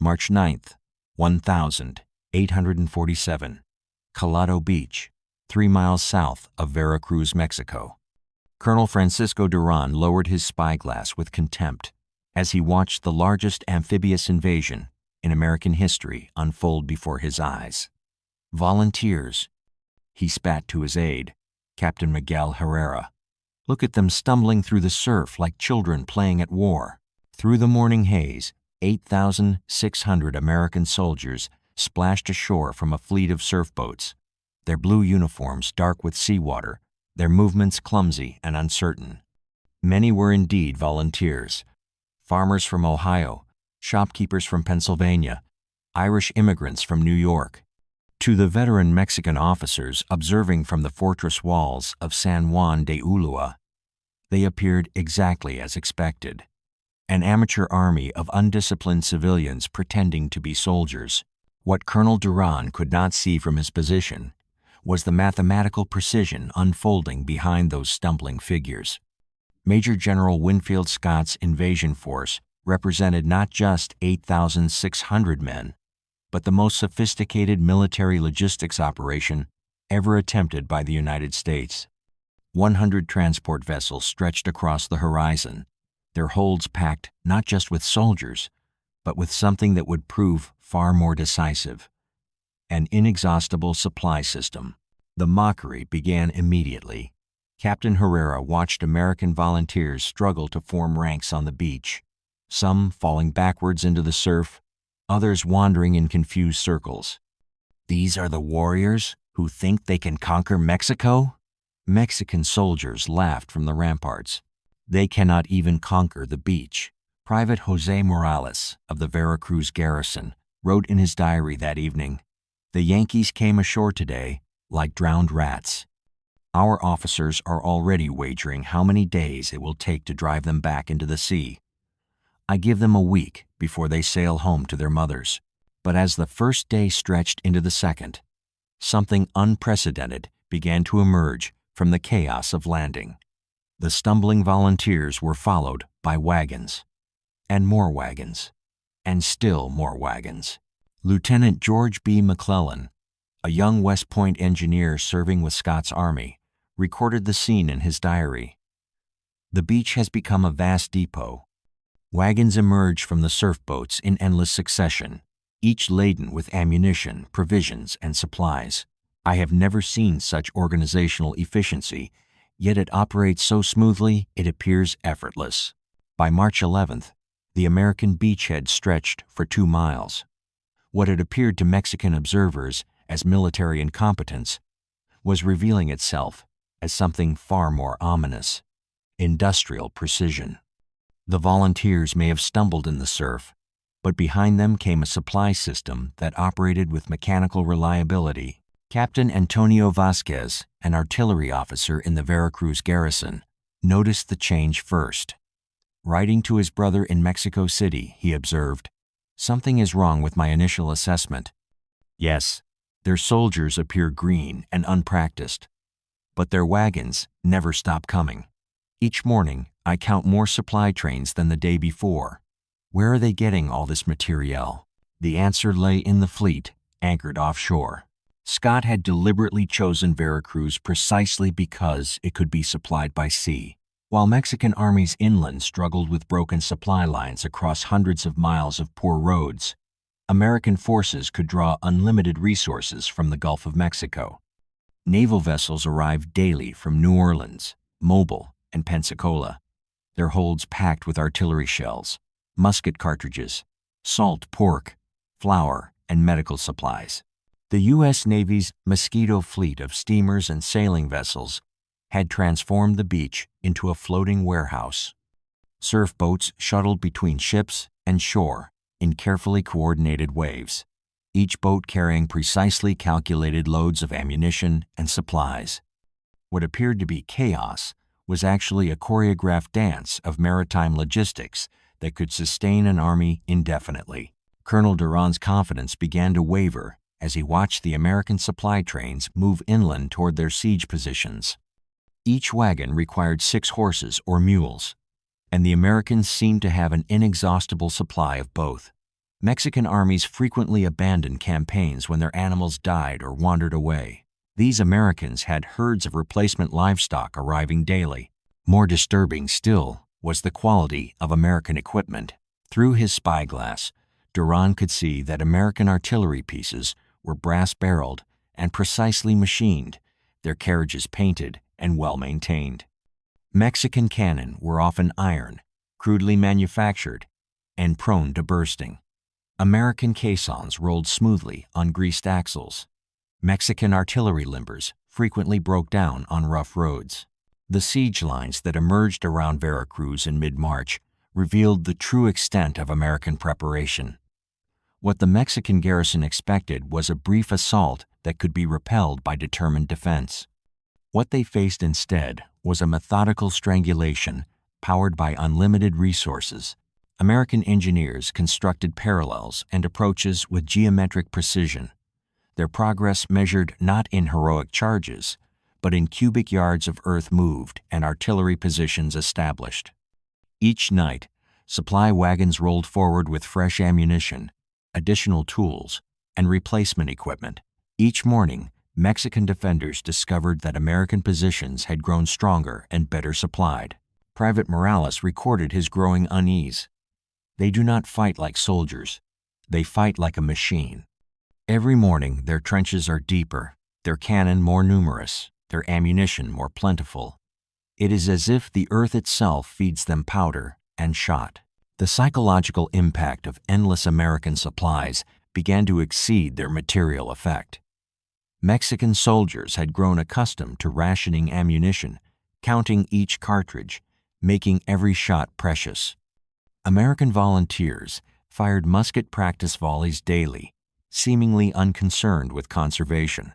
March 9th, 1847. Colado Beach, 3 miles south of Veracruz, Mexico. Colonel Francisco Duran lowered his spyglass with contempt as he watched the largest amphibious invasion in American history unfold before his eyes. Volunteers, he spat to his aide, Captain Miguel Herrera. Look at them stumbling through the surf like children playing at war. Through the morning haze, 8,600 American soldiers splashed ashore from a fleet of surf boats, their blue uniforms dark with seawater, their movements clumsy and uncertain. Many were indeed volunteers. Farmers from Ohio, shopkeepers from Pennsylvania, Irish immigrants from New York. To the veteran Mexican officers observing from the fortress walls of San Juan de Ulua, they appeared exactly as expected. An amateur army of undisciplined civilians pretending to be soldiers. What Colonel Duran could not see from his position was the mathematical precision unfolding behind those stumbling figures. Major General Winfield Scott's invasion force represented not just 8,600 men, but the most sophisticated military logistics operation ever attempted by the United States. 100 transport vessels stretched across the horizon, their holds packed not just with soldiers, but with something that would prove far more decisive: an inexhaustible supply system. The mockery began immediately. Captain Herrera watched American volunteers struggle to form ranks on the beach, some falling backwards into the surf, others wandering in confused circles. These are the warriors who think they can conquer Mexico? Mexican soldiers laughed from the ramparts. They cannot even conquer the beach. Private Jose Morales of the Veracruz garrison wrote in his diary that evening, "The Yankees came ashore today like drowned rats. Our officers are already wagering how many days it will take to drive them back into the sea. I give them a week before they sail home to their mothers." But as the first day stretched into the second, something unprecedented began to emerge from the chaos of landing. The stumbling volunteers were followed by wagons, and more wagons, and still more wagons. Lieutenant George B. McClellan, a young West Point engineer serving with Scott's army, recorded the scene in his diary. The beach has become a vast depot. Wagons emerge from the surf boats in endless succession, each laden with ammunition, provisions, and supplies. I have never seen such organizational efficiency, yet it operates so smoothly it appears effortless. By March 11th, the American beachhead stretched for 2 miles. What had appeared to Mexican observers as military incompetence was revealing itself as something far more ominous: industrial precision. The volunteers may have stumbled in the surf, but behind them came a supply system that operated with mechanical reliability. Captain Antonio Vasquez, an artillery officer in the Veracruz garrison, noticed the change first. Writing to his brother in Mexico City, he observed, "Something is wrong with my initial assessment. Yes, their soldiers appear green and unpracticed, but their wagons never stop coming. Each morning, I count more supply trains than the day before. Where are they getting all this materiel?" The answer lay in the fleet, anchored offshore. Scott had deliberately chosen Veracruz precisely because it could be supplied by sea. While Mexican armies inland struggled with broken supply lines across hundreds of miles of poor roads, American forces could draw unlimited resources from the Gulf of Mexico. Naval vessels arrived daily from New Orleans, Mobile, and Pensacola, their holds packed with artillery shells, musket cartridges, salt pork, flour, and medical supplies. The U.S. Navy's Mosquito fleet of steamers and sailing vessels had transformed the beach into a floating warehouse. Surf boats shuttled between ships and shore in carefully coordinated waves, each boat carrying precisely calculated loads of ammunition and supplies. What appeared to be chaos was actually a choreographed dance of maritime logistics that could sustain an army indefinitely. Colonel Duran's confidence began to waver as he watched the American supply trains move inland toward their siege positions. Each wagon required 6 horses or mules, and the Americans seemed to have an inexhaustible supply of both. Mexican armies frequently abandoned campaigns when their animals died or wandered away. These Americans had herds of replacement livestock arriving daily. More disturbing still was the quality of American equipment. Through his spyglass, Duran could see that American artillery pieces were brass-barreled and precisely machined, their carriages painted and well-maintained. Mexican cannon were often iron, crudely manufactured, and prone to bursting. American caissons rolled smoothly on greased axles. Mexican artillery limbers frequently broke down on rough roads. The siege lines that emerged around Veracruz in mid-March revealed the true extent of American preparation. What the Mexican garrison expected was a brief assault that could be repelled by determined defense. What they faced instead was a methodical strangulation powered by unlimited resources. American engineers constructed parallels and approaches with geometric precision. Their progress measured not in heroic charges, but in cubic yards of earth moved and artillery positions established. Each night, supply wagons rolled forward with fresh ammunition, additional tools, and replacement equipment. Each morning, Mexican defenders discovered that American positions had grown stronger and better supplied. Private Morales recorded his growing unease. They do not fight like soldiers. They fight like a machine. Every morning, their trenches are deeper, their cannon more numerous, their ammunition more plentiful. It is as if the earth itself feeds them powder and shot. The psychological impact of endless American supplies began to exceed their material effect. Mexican soldiers had grown accustomed to rationing ammunition, counting each cartridge, making every shot precious. American volunteers fired musket practice volleys daily, seemingly unconcerned with conservation.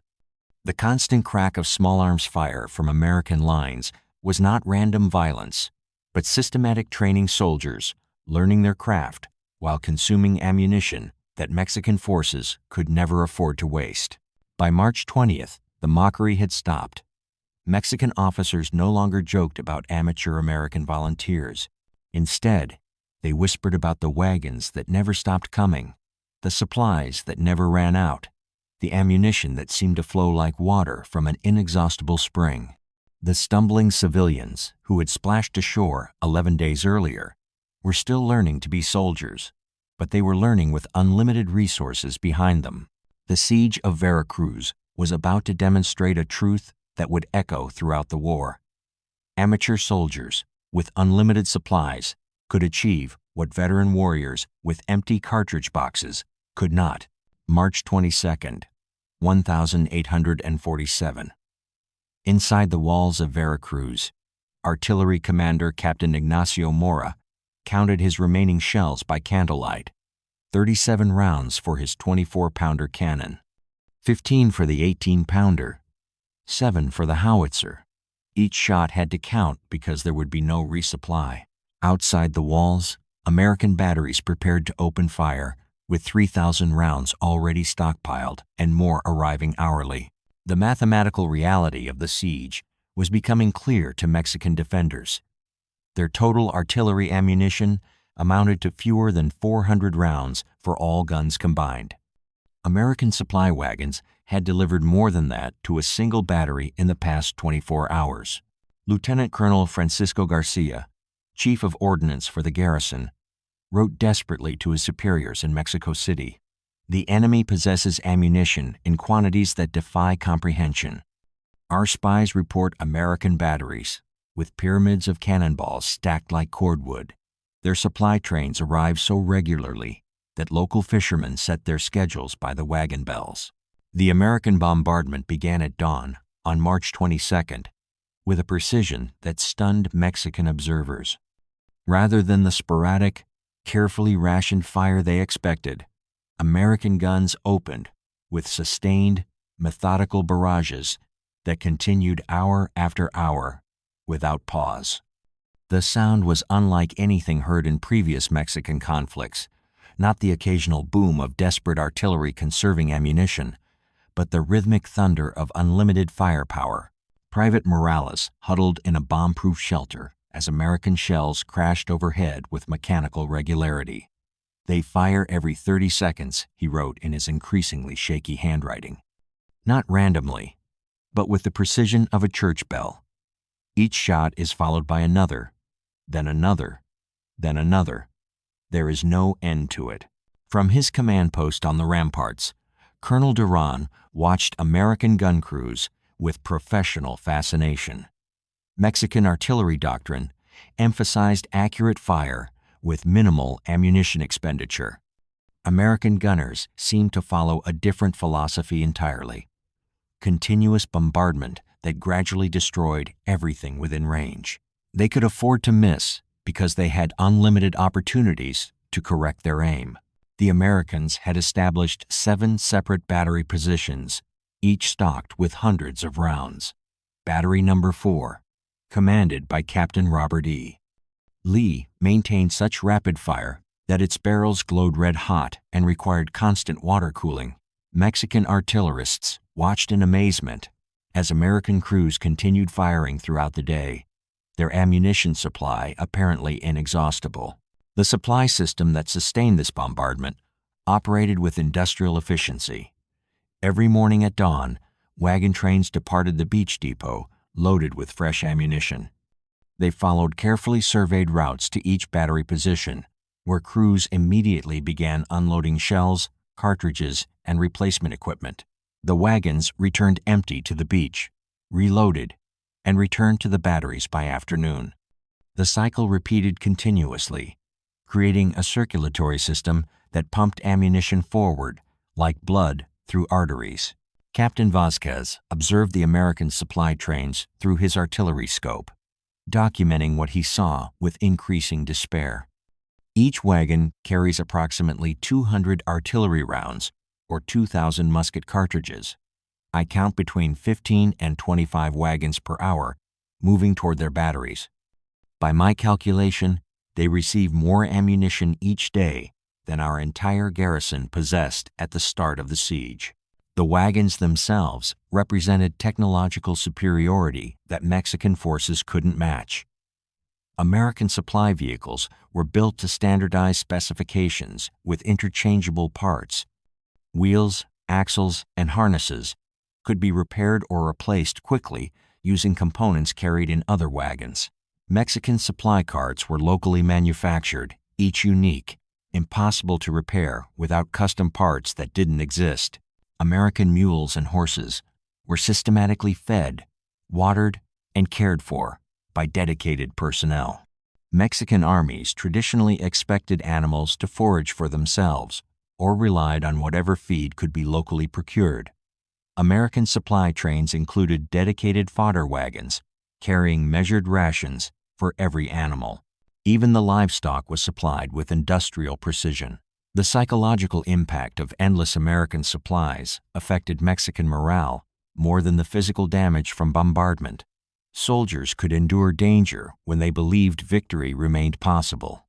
The constant crack of small arms fire from American lines was not random violence, but systematic training soldiers learning their craft while consuming ammunition that Mexican forces could never afford to waste. By March 20th, the mockery had stopped. Mexican officers no longer joked about amateur American volunteers. Instead, they whispered about the wagons that never stopped coming, the supplies that never ran out, the ammunition that seemed to flow like water from an inexhaustible spring. The stumbling civilians who had splashed ashore 11 days earlier were still learning to be soldiers, but they were learning with unlimited resources behind them. The siege of Veracruz was about to demonstrate a truth that would echo throughout the war. Amateur soldiers with unlimited supplies could achieve what veteran warriors with empty cartridge boxes could not. March 22nd, 1847. Inside the walls of Veracruz, Artillery Commander Captain Ignacio Mora counted his remaining shells by candlelight. 37 rounds for his 24-pounder cannon, 15 for the 18-pounder, 7 for the howitzer. Each shot had to count because there would be no resupply. Outside the walls, American batteries prepared to open fire, with 3,000 rounds already stockpiled and more arriving hourly. The mathematical reality of the siege was becoming clear to Mexican defenders. Their total artillery ammunition amounted to fewer than 400 rounds for all guns combined. American supply wagons had delivered more than that to a single battery in the past 24 hours. Lieutenant Colonel Francisco Garcia, Chief of Ordnance for the garrison, wrote desperately to his superiors in Mexico City, "The enemy possesses ammunition in quantities that defy comprehension. Our spies report American batteries, with pyramids of cannonballs stacked like cordwood. Their supply trains arrive so regularly that local fishermen set their schedules by the wagon bells." The American bombardment began at dawn on March 22nd with a precision that stunned Mexican observers. Rather than the sporadic, carefully rationed fire they expected, American guns opened with sustained, methodical barrages that continued hour after hour without pause. The sound was unlike anything heard in previous Mexican conflicts, not the occasional boom of desperate artillery conserving ammunition, but the rhythmic thunder of unlimited firepower. Private Morales huddled in a bomb-proof shelter as American shells crashed overhead with mechanical regularity. "They fire every 30 seconds," he wrote in his increasingly shaky handwriting. Not randomly, but with the precision of a church bell. Each shot is followed by another, then another, then another. There is no end to it. From his command post on the ramparts, Colonel Duran watched American gun crews with professional fascination. Mexican artillery doctrine emphasized accurate fire with minimal ammunition expenditure. American gunners seemed to follow a different philosophy entirely: continuous bombardment that gradually destroyed everything within range. They could afford to miss because they had unlimited opportunities to correct their aim. The Americans had established 7 separate battery positions, each stocked with hundreds of rounds. Battery number 4, commanded by Captain Robert E. Lee, maintained such rapid fire that its barrels glowed red hot and required constant water cooling. Mexican artillerists watched in amazement as American crews continued firing throughout the day, their ammunition supply apparently inexhaustible. The supply system that sustained this bombardment operated with industrial efficiency. Every morning at dawn, wagon trains departed the beach depot loaded with fresh ammunition. They followed carefully surveyed routes to each battery position, where crews immediately began unloading shells, cartridges, and replacement equipment. The wagons returned empty to the beach, reloaded, and returned to the batteries by afternoon. The cycle repeated continuously, creating a circulatory system that pumped ammunition forward like blood through arteries. Captain Vasquez observed the American supply trains through his artillery scope, documenting what he saw with increasing despair. Each wagon carries approximately 200 artillery rounds or 2,000 musket cartridges. I count between 15 and 25 wagons per hour moving toward their batteries. By my calculation, they receive more ammunition each day than our entire garrison possessed at the start of the siege. The wagons themselves represented technological superiority that Mexican forces couldn't match. American supply vehicles were built to standardized specifications with interchangeable parts. Wheels, axles, and harnesses could be repaired or replaced quickly using components carried in other wagons. Mexican supply carts were locally manufactured, each unique, impossible to repair without custom parts that didn't exist. American mules and horses were systematically fed, watered, and cared for by dedicated personnel. Mexican armies traditionally expected animals to forage for themselves or relied on whatever feed could be locally procured. American supply trains included dedicated fodder wagons carrying measured rations for every animal. Even the livestock was supplied with industrial precision. The psychological impact of endless American supplies affected Mexican morale more than the physical damage from bombardment. Soldiers could endure danger when they believed victory remained possible.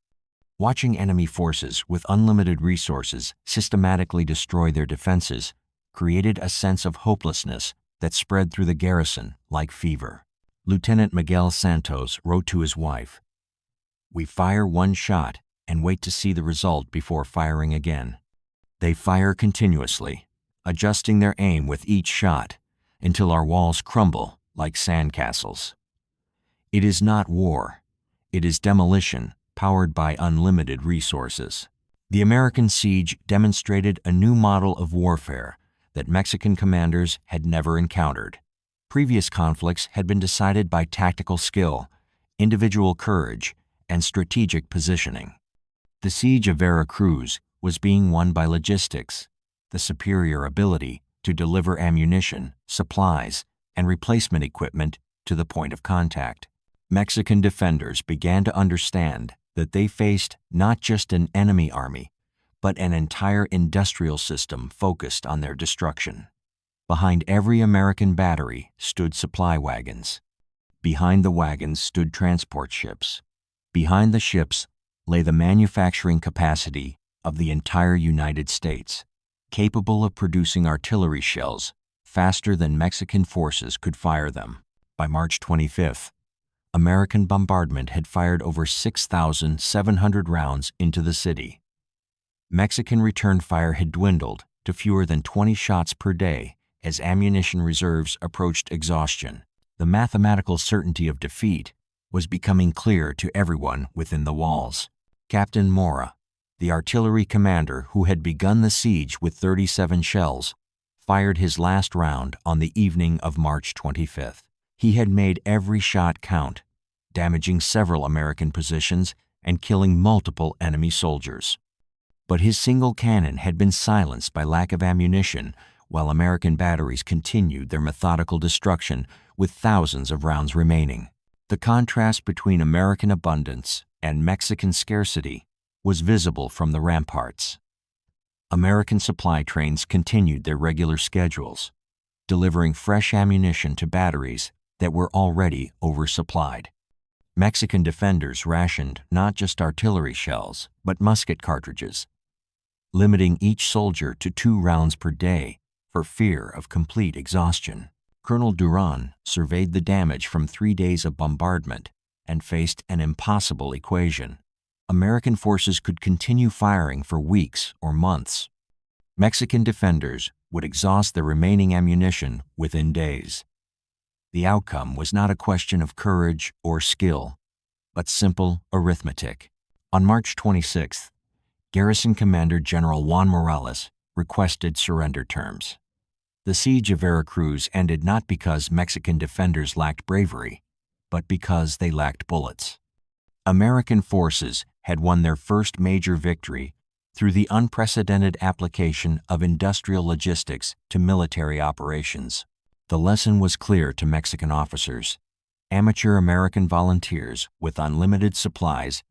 Watching enemy forces with unlimited resources systematically destroy their defenses created a sense of hopelessness that spread through the garrison like fever. Lieutenant Miguel Santos wrote to his wife, "We fire one shot and wait to see the result before firing again. They fire continuously, adjusting their aim with each shot until our walls crumble like sandcastles. It is not war. It is demolition powered by unlimited resources." The American siege demonstrated a new model of warfare that Mexican commanders had never encountered. Previous conflicts had been decided by tactical skill, individual courage, and strategic positioning. The siege of Veracruz was being won by logistics, the superior ability to deliver ammunition, supplies, and replacement equipment to the point of contact. Mexican defenders began to understand that they faced not just an enemy army, but an entire industrial system focused on their destruction. Behind every American battery stood supply wagons. Behind the wagons stood transport ships. Behind the ships lay the manufacturing capacity of the entire United States, capable of producing artillery shells faster than Mexican forces could fire them. By March 25th, American bombardment had fired over 6,700 rounds into the city. Mexican return fire had dwindled to fewer than 20 shots per day as ammunition reserves approached exhaustion. The mathematical certainty of defeat was becoming clear to everyone within the walls. Captain Mora, the artillery commander who had begun the siege with 37 shells, fired his last round on the evening of March 25th. He had made every shot count, damaging several American positions and killing multiple enemy soldiers. But his single cannon had been silenced by lack of ammunition, while American batteries continued their methodical destruction with thousands of rounds remaining. The contrast between American abundance and Mexican scarcity was visible from the ramparts. American supply trains continued their regular schedules, delivering fresh ammunition to batteries that were already oversupplied. Mexican defenders rationed not just artillery shells, but musket cartridges, limiting each soldier to 2 rounds per day for fear of complete exhaustion. Colonel Duran surveyed the damage from 3 days of bombardment and faced an impossible equation. American forces could continue firing for weeks or months. Mexican defenders would exhaust their remaining ammunition within days. The outcome was not a question of courage or skill, but simple arithmetic. On March 26th, Garrison Commander General Juan Morales requested surrender terms. The siege of Veracruz ended not because Mexican defenders lacked bravery, but because they lacked bullets. American forces had won their first major victory through the unprecedented application of industrial logistics to military operations. The lesson was clear to Mexican officers. Amateur American volunteers with unlimited supplies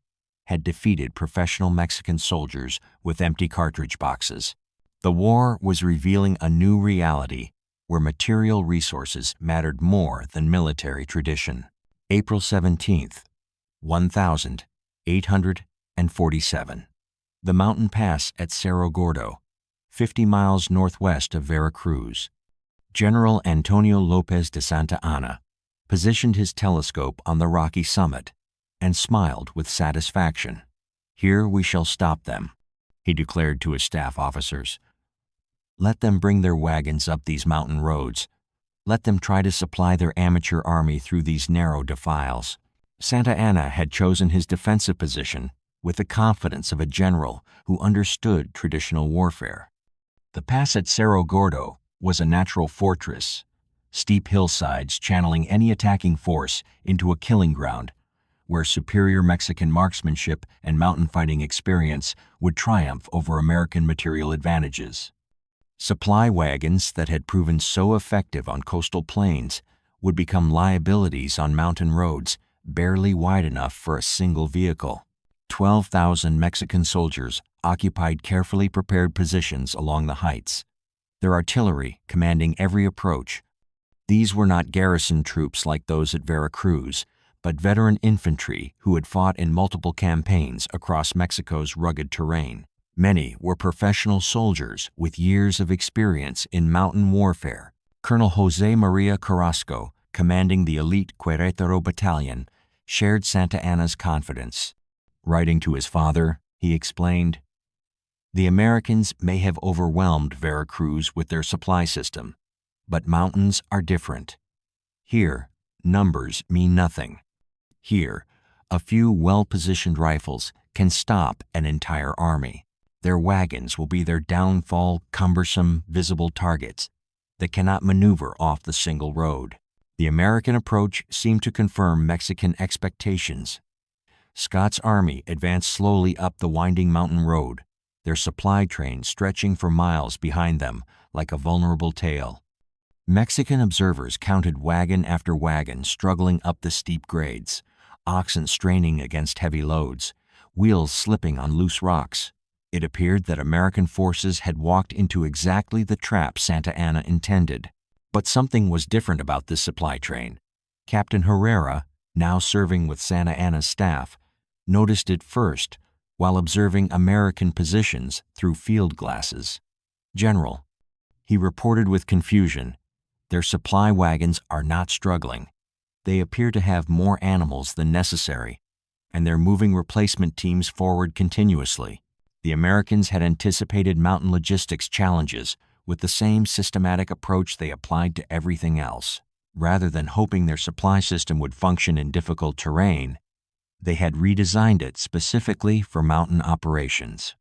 had defeated professional Mexican soldiers with empty cartridge boxes. The war was revealing a new reality where material resources mattered more than military tradition. April 17th, 1847. The mountain pass at Cerro Gordo, 50 miles northwest of Veracruz. General Antonio Lopez de Santa Anna positioned his telescope on the rocky summit and smiled with satisfaction. "Here we shall stop them," he declared to his staff officers. "Let them bring their wagons up these mountain roads. Let them try to supply their amateur army through these narrow defiles." Santa Anna had chosen his defensive position with the confidence of a general who understood traditional warfare. The pass at Cerro Gordo was a natural fortress, steep hillsides channeling any attacking force into a killing ground where superior Mexican marksmanship and mountain fighting experience would triumph over American material advantages. Supply wagons that had proven so effective on coastal plains would become liabilities on mountain roads barely wide enough for a single vehicle. 12,000 Mexican soldiers occupied carefully prepared positions along the heights, their artillery commanding every approach. These were not garrison troops like those at Veracruz, but veteran infantry who had fought in multiple campaigns across Mexico's rugged terrain. Many were professional soldiers with years of experience in mountain warfare. Colonel Jose Maria Carrasco, commanding the elite Querétaro Battalion, shared Santa Anna's confidence. Writing to his father, he explained, "The Americans may have overwhelmed Veracruz with their supply system, but mountains are different. Here, numbers mean nothing. Here, a few well-positioned rifles can stop an entire army. Their wagons will be their downfall, cumbersome, visible targets that cannot maneuver off the single road." The American approach seemed to confirm Mexican expectations. Scott's army advanced slowly up the winding mountain road, their supply train stretching for miles behind them like a vulnerable tail. Mexican observers counted wagon after wagon struggling up the steep grades, oxen straining against heavy loads, wheels slipping on loose rocks. It appeared that American forces had walked into exactly the trap Santa Anna intended. But something was different about this supply train. Captain Herrera, now serving with Santa Anna's staff, noticed it first while observing American positions through field glasses. "General," he reported with confusion, "their supply wagons are not struggling. They appear to have more animals than necessary, and they're moving replacement teams forward continuously." The Americans had anticipated mountain logistics challenges with the same systematic approach they applied to everything else. Rather than hoping their supply system would function in difficult terrain, they had redesigned it specifically for mountain operations.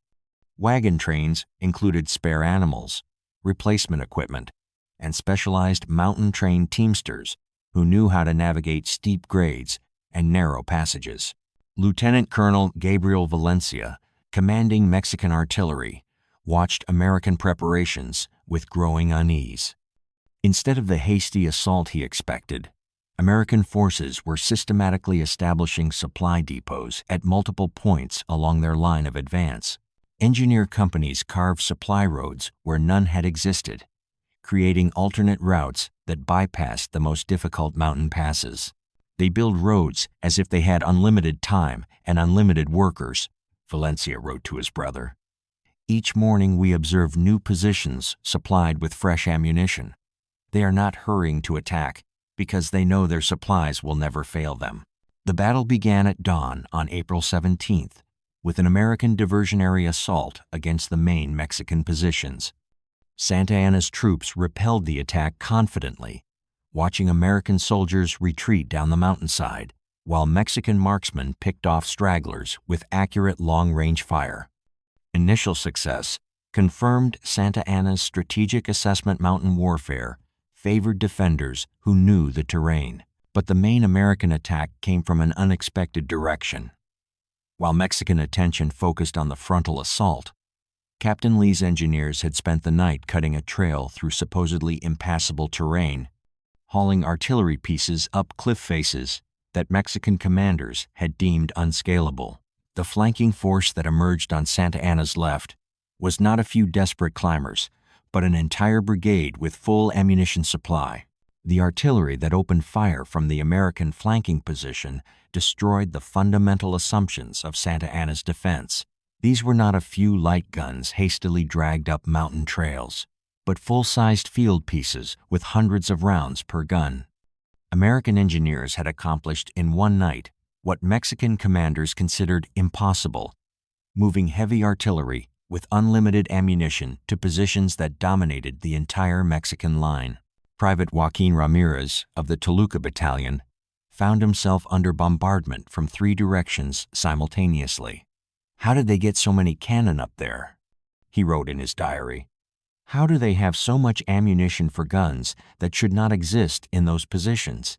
Wagon trains included spare animals, replacement equipment, and specialized mountain-trained teamsters who knew how to navigate steep grades and narrow passages. Lieutenant Colonel Gabriel Valencia, commanding Mexican artillery, watched American preparations with growing unease. Instead of the hasty assault he expected, American forces were systematically establishing supply depots at multiple points along their line of advance. Engineer companies carved supply roads where none had existed, creating alternate routes that bypassed the most difficult mountain passes. They build roads as if they had unlimited time and unlimited workers, Valencia wrote to his brother. Each morning we observe new positions supplied with fresh ammunition. They are not hurrying to attack because they know their supplies will never fail them. The battle began at dawn on April 17th with an American diversionary assault against the main Mexican positions. Santa Anna's troops repelled the attack confidently, watching American soldiers retreat down the mountainside, while Mexican marksmen picked off stragglers with accurate long-range fire. Initial success confirmed Santa Anna's strategic assessment mountain warfare favored defenders who knew the terrain, but the main American attack came from an unexpected direction. While Mexican attention focused on the frontal assault, Captain Lee's engineers had spent the night cutting a trail through supposedly impassable terrain, hauling artillery pieces up cliff faces that Mexican commanders had deemed unscalable. The flanking force that emerged on Santa Anna's left was not a few desperate climbers, but an entire brigade with full ammunition supply. The artillery that opened fire from the American flanking position destroyed the fundamental assumptions of Santa Anna's defense. These were not a few light guns hastily dragged up mountain trails, but full-sized field pieces with hundreds of rounds per gun. American engineers had accomplished in one night what Mexican commanders considered impossible, moving heavy artillery with unlimited ammunition to positions that dominated the entire Mexican line. Private Joaquin Ramirez of the Toluca Battalion found himself under bombardment from 3 directions simultaneously. "How did they get so many cannon up there?" he wrote in his diary. "How do they have so much ammunition for guns that should not exist in those positions?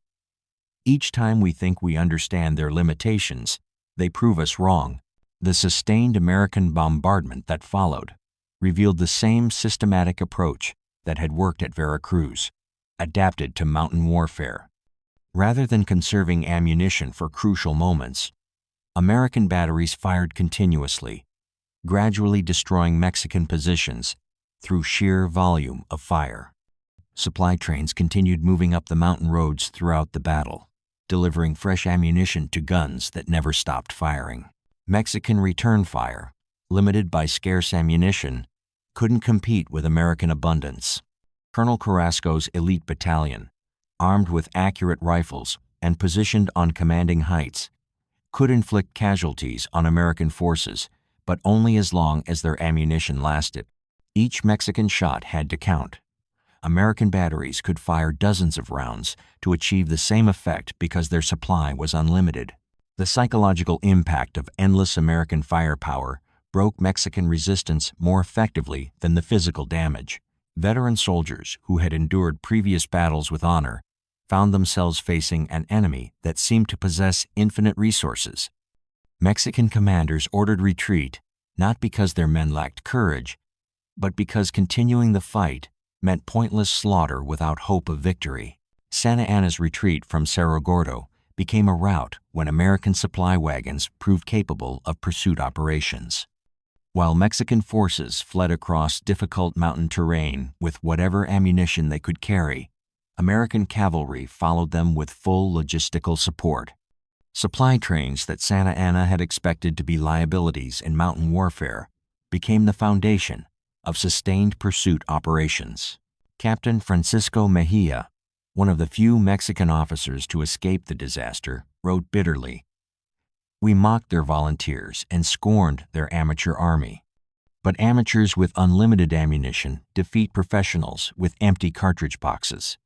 Each time we think we understand their limitations, they prove us wrong." The sustained American bombardment that followed revealed the same systematic approach that had worked at Veracruz, adapted to mountain warfare. Rather than conserving ammunition for crucial moments, American batteries fired continuously, gradually destroying Mexican positions through sheer volume of fire. Supply trains continued moving up the mountain roads throughout the battle, delivering fresh ammunition to guns that never stopped firing. Mexican return fire, limited by scarce ammunition, couldn't compete with American abundance. Colonel Carrasco's elite battalion, armed with accurate rifles and positioned on commanding heights, could inflict casualties on American forces, but only as long as their ammunition lasted. Each Mexican shot had to count. American batteries could fire dozens of rounds to achieve the same effect because their supply was unlimited. The psychological impact of endless American firepower broke Mexican resistance more effectively than the physical damage. Veteran soldiers who had endured previous battles with honor found themselves facing an enemy that seemed to possess infinite resources. Mexican commanders ordered retreat not because their men lacked courage, but because continuing the fight meant pointless slaughter without hope of victory. Santa Anna's retreat from Cerro Gordo became a rout when American supply wagons proved capable of pursuit operations. While Mexican forces fled across difficult mountain terrain with whatever ammunition they could carry, American cavalry followed them with full logistical support. Supply trains that Santa Anna had expected to be liabilities in mountain warfare became the foundation of sustained pursuit operations. Captain Francisco Mejia, one of the few Mexican officers to escape the disaster, wrote bitterly, "We mocked their volunteers and scorned their amateur army. But amateurs with unlimited ammunition defeat professionals with empty cartridge boxes.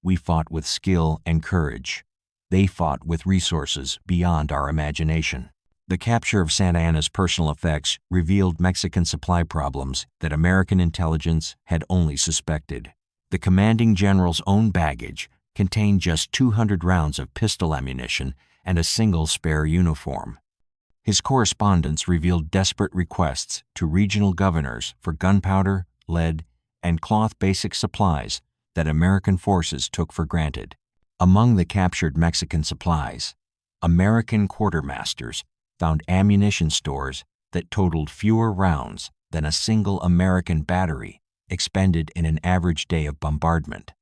We fought with skill and courage. They fought with resources beyond our imagination. The capture of Santa Anna's personal effects revealed Mexican supply problems that American intelligence had only suspected. The commanding general's own baggage contained just 200 rounds of pistol ammunition and a single spare uniform. His correspondence revealed desperate requests to regional governors for gunpowder, lead, and cloth basic supplies that American forces took for granted. Among the captured Mexican supplies, American quartermasters found ammunition stores that totaled fewer rounds than a single American battery expended in an average day of bombardment.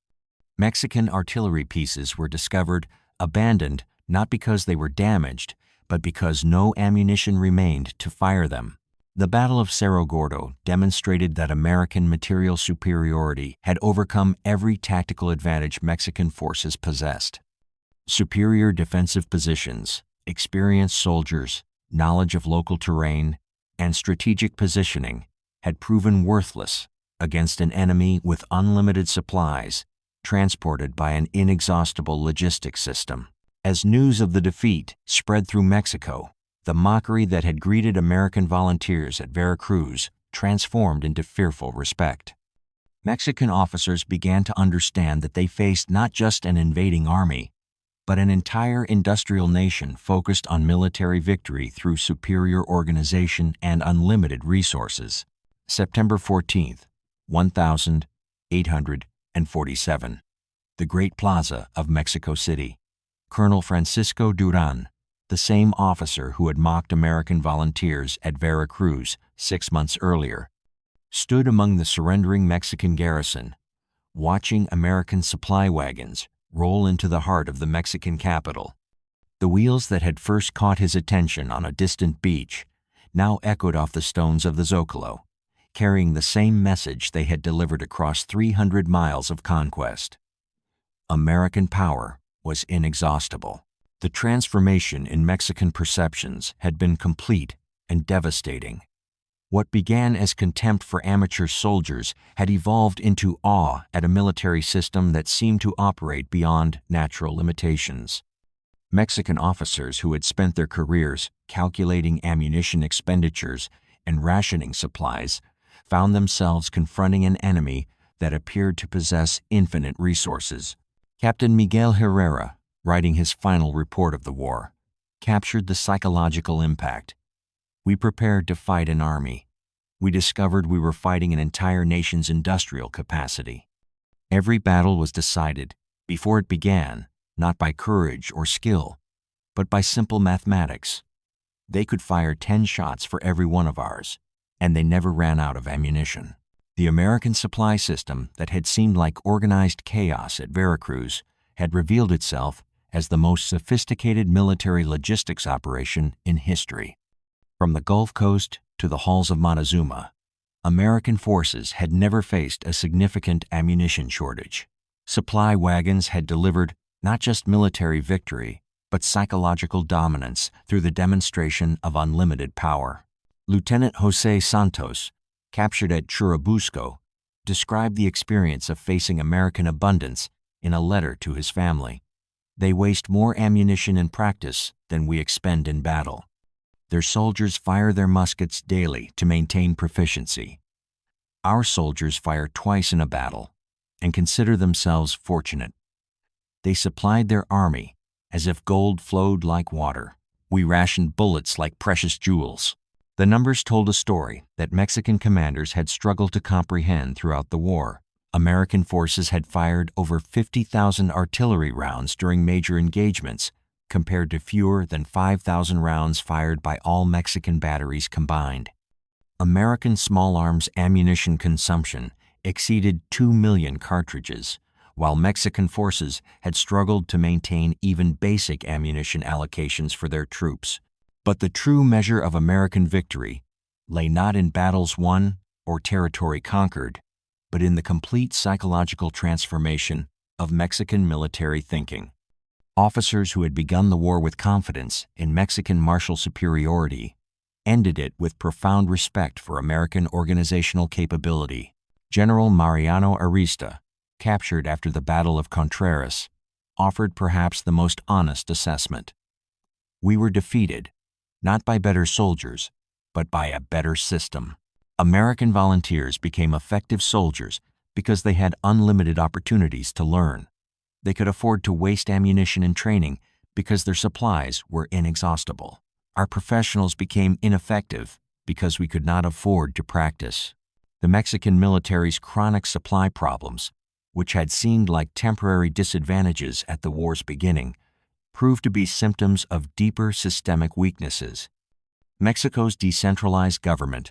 Mexican artillery pieces were discovered abandoned not because they were damaged, but because no ammunition remained to fire them. The Battle of Cerro Gordo demonstrated that American material superiority had overcome every tactical advantage Mexican forces possessed. Superior defensive positions, experienced soldiers, knowledge of local terrain, and strategic positioning had proven worthless against an enemy with unlimited supplies transported by an inexhaustible logistics system. As news of the defeat spread through Mexico, the mockery that had greeted American volunteers at Veracruz transformed into fearful respect. Mexican officers began to understand that they faced not just an invading army, but an entire industrial nation focused on military victory through superior organization and unlimited resources. September 14th, 1847. The Great Plaza of Mexico City. Colonel Francisco Duran, the same officer who had mocked American volunteers at Veracruz 6 months earlier, stood among the surrendering Mexican garrison, watching American supply wagons roll into the heart of the Mexican capital. The wheels that had first caught his attention on a distant beach now echoed off the stones of the Zocalo, carrying the same message they had delivered across 300 miles of conquest. American power was inexhaustible. The transformation in Mexican perceptions had been complete and devastating. What began as contempt for amateur soldiers had evolved into awe at a military system that seemed to operate beyond natural limitations. Mexican officers who had spent their careers calculating ammunition expenditures and rationing supplies found themselves confronting an enemy that appeared to possess infinite resources. Captain Miguel Herrera, writing his final report of the war, captured the psychological impact. We prepared to fight an army. We discovered we were fighting an entire nation's industrial capacity. Every battle was decided, before it began, not by courage or skill, but by simple mathematics. They could fire 10 shots for every one of ours, and they never ran out of ammunition. The American supply system that had seemed like organized chaos at Veracruz had revealed itself as the most sophisticated military logistics operation in history. From the Gulf Coast to the halls of Montezuma, American forces had never faced a significant ammunition shortage. Supply wagons had delivered not just military victory, but psychological dominance through the demonstration of unlimited power. Lieutenant Jose Santos, captured at Churubusco, described the experience of facing American abundance in a letter to his family. They waste more ammunition in practice than we expend in battle. Their soldiers fire their muskets daily to maintain proficiency. Our soldiers fire twice in a battle and consider themselves fortunate. They supplied their army as if gold flowed like water. We rationed bullets like precious jewels. The numbers told a story that Mexican commanders had struggled to comprehend throughout the war. American forces had fired over 50,000 artillery rounds during major engagements, compared to fewer than 5,000 rounds fired by all Mexican batteries combined. American small arms ammunition consumption exceeded 2 million cartridges, while Mexican forces had struggled to maintain even basic ammunition allocations for their troops. But the true measure of American victory lay not in battles won or territory conquered, but in the complete psychological transformation of Mexican military thinking. Officers who had begun the war with confidence in Mexican martial superiority ended it with profound respect for American organizational capability. General Mariano Arista, captured after the Battle of Contreras, offered perhaps the most honest assessment. We were defeated, not by better soldiers, but by a better system. American volunteers became effective soldiers because they had unlimited opportunities to learn. They could afford to waste ammunition and training because their supplies were inexhaustible. Our professionals became ineffective because we could not afford to practice. The Mexican military's chronic supply problems, which had seemed like temporary disadvantages at the war's beginning, proved to be symptoms of deeper systemic weaknesses. Mexico's decentralized government,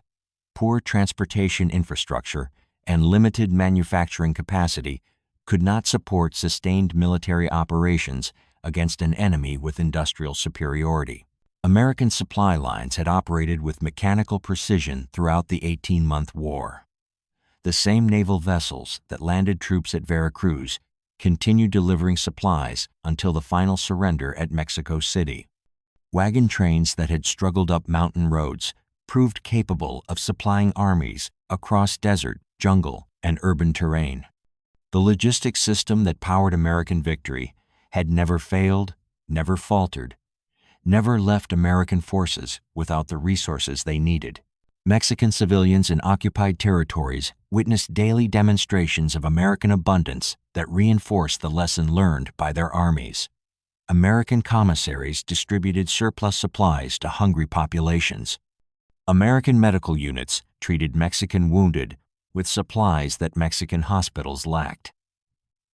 poor transportation infrastructure, and limited manufacturing capacity could not support sustained military operations against an enemy with industrial superiority. American supply lines had operated with mechanical precision throughout the 18-month war. The same naval vessels that landed troops at Veracruz continued delivering supplies until the final surrender at Mexico City. Wagon trains that had struggled up mountain roads proved capable of supplying armies across desert, jungle, and urban terrain. The logistics system that powered American victory had never failed, never faltered, never left American forces without the resources they needed. Mexican civilians in occupied territories witnessed daily demonstrations of American abundance that reinforced the lesson learned by their armies. American commissaries distributed surplus supplies to hungry populations. American medical units treated Mexican wounded with supplies that Mexican hospitals lacked.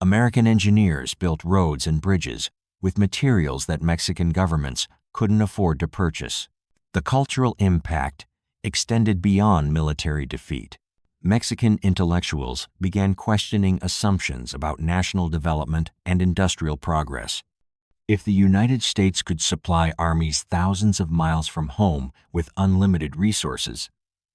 American engineers built roads and bridges with materials that Mexican governments couldn't afford to purchase. The cultural impact extended beyond military defeat. Mexican intellectuals began questioning assumptions about national development and industrial progress. If the United States could supply armies thousands of miles from home with unlimited resources,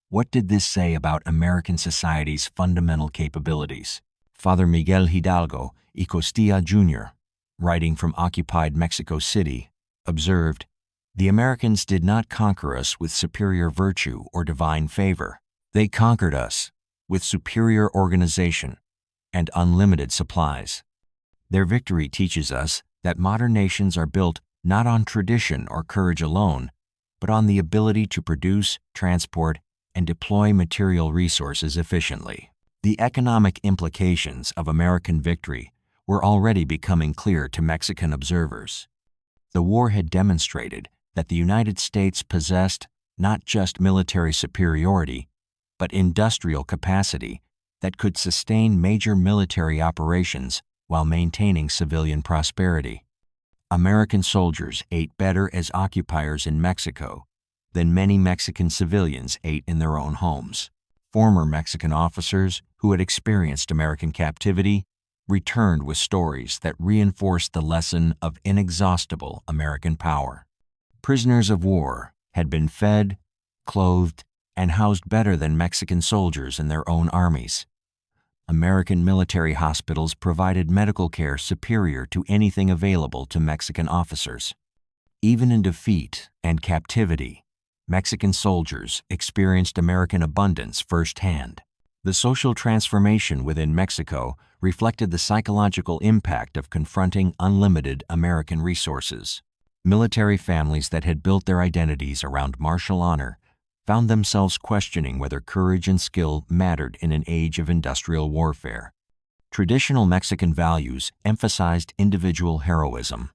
what did this say about American society's fundamental capabilities? Father Miguel Hidalgo y Costilla Jr., writing from occupied Mexico City, observed, "The Americans did not conquer us with superior virtue or divine favor. They conquered us with superior organization and unlimited supplies." Their victory teaches us that modern nations are built not on tradition or courage alone, but on the ability to produce, transport, and deploy material resources efficiently. The economic implications of American victory were already becoming clear to Mexican observers. The war had demonstrated that the United States possessed not just military superiority, but industrial capacity that could sustain major military operations while maintaining civilian prosperity. American soldiers ate better as occupiers in Mexico than many Mexican civilians ate in their own homes. Former Mexican officers who had experienced American captivity returned with stories that reinforced the lesson of inexhaustible American power. Prisoners of war had been fed, clothed, and housed better than Mexican soldiers in their own armies. American military hospitals provided medical care superior to anything available to Mexican officers. Even in defeat and captivity, Mexican soldiers experienced American abundance firsthand. The social transformation within Mexico reflected the psychological impact of confronting unlimited American resources. Military families that had built their identities around martial honor found themselves questioning whether courage and skill mattered in an age of industrial warfare. Traditional Mexican values emphasized individual heroism.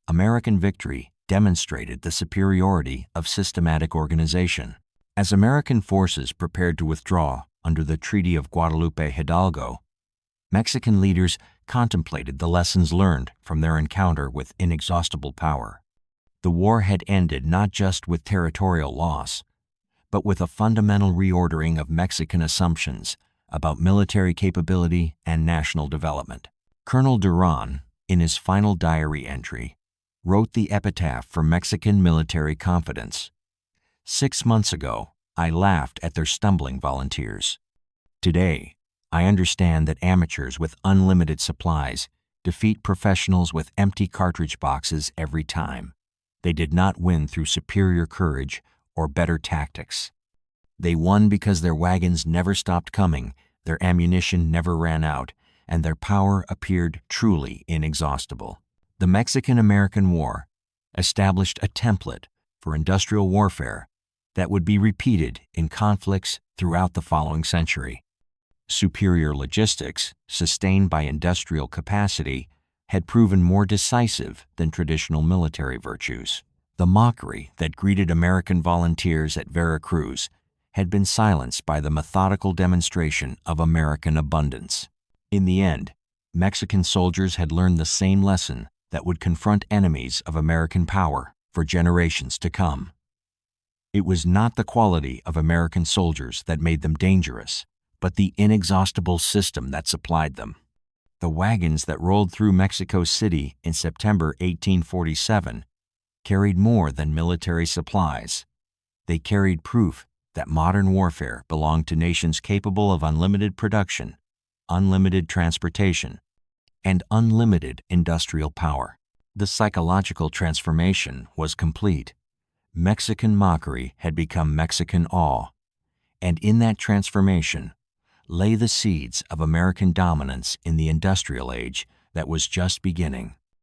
American victory demonstrated the superiority of systematic organization. As American forces prepared to withdraw under the Treaty of Guadalupe Hidalgo, Mexican leaders contemplated the lessons learned from their encounter with inexhaustible power. The war had ended not just with territorial loss, but with a fundamental reordering of Mexican assumptions about military capability and national development. Colonel Duran, in his final diary entry, wrote the epitaph for Mexican military confidence. 6 months ago, I laughed at their stumbling volunteers. Today, I understand that amateurs with unlimited supplies defeat professionals with empty cartridge boxes every time. They did not win through superior courage or better tactics. They won because their wagons never stopped coming, their ammunition never ran out, and their power appeared truly inexhaustible. The Mexican-American War established a template for industrial warfare that would be repeated in conflicts throughout the following century. Superior logistics, sustained by industrial capacity, had proven more decisive than traditional military virtues. The mockery that greeted American volunteers at Veracruz had been silenced by the methodical demonstration of American abundance. In the end, Mexican soldiers had learned the same lesson that would confront enemies of American power for generations to come. It was not the quality of American soldiers that made them dangerous, but the inexhaustible system that supplied them. The wagons that rolled through Mexico City in September 1847 carried more than military supplies. They carried proof that modern warfare belonged to nations capable of unlimited production, unlimited transportation, and unlimited industrial power. The psychological transformation was complete. Mexican mockery had become Mexican awe, and in that transformation lay the seeds of American dominance in the industrial age that was just beginning.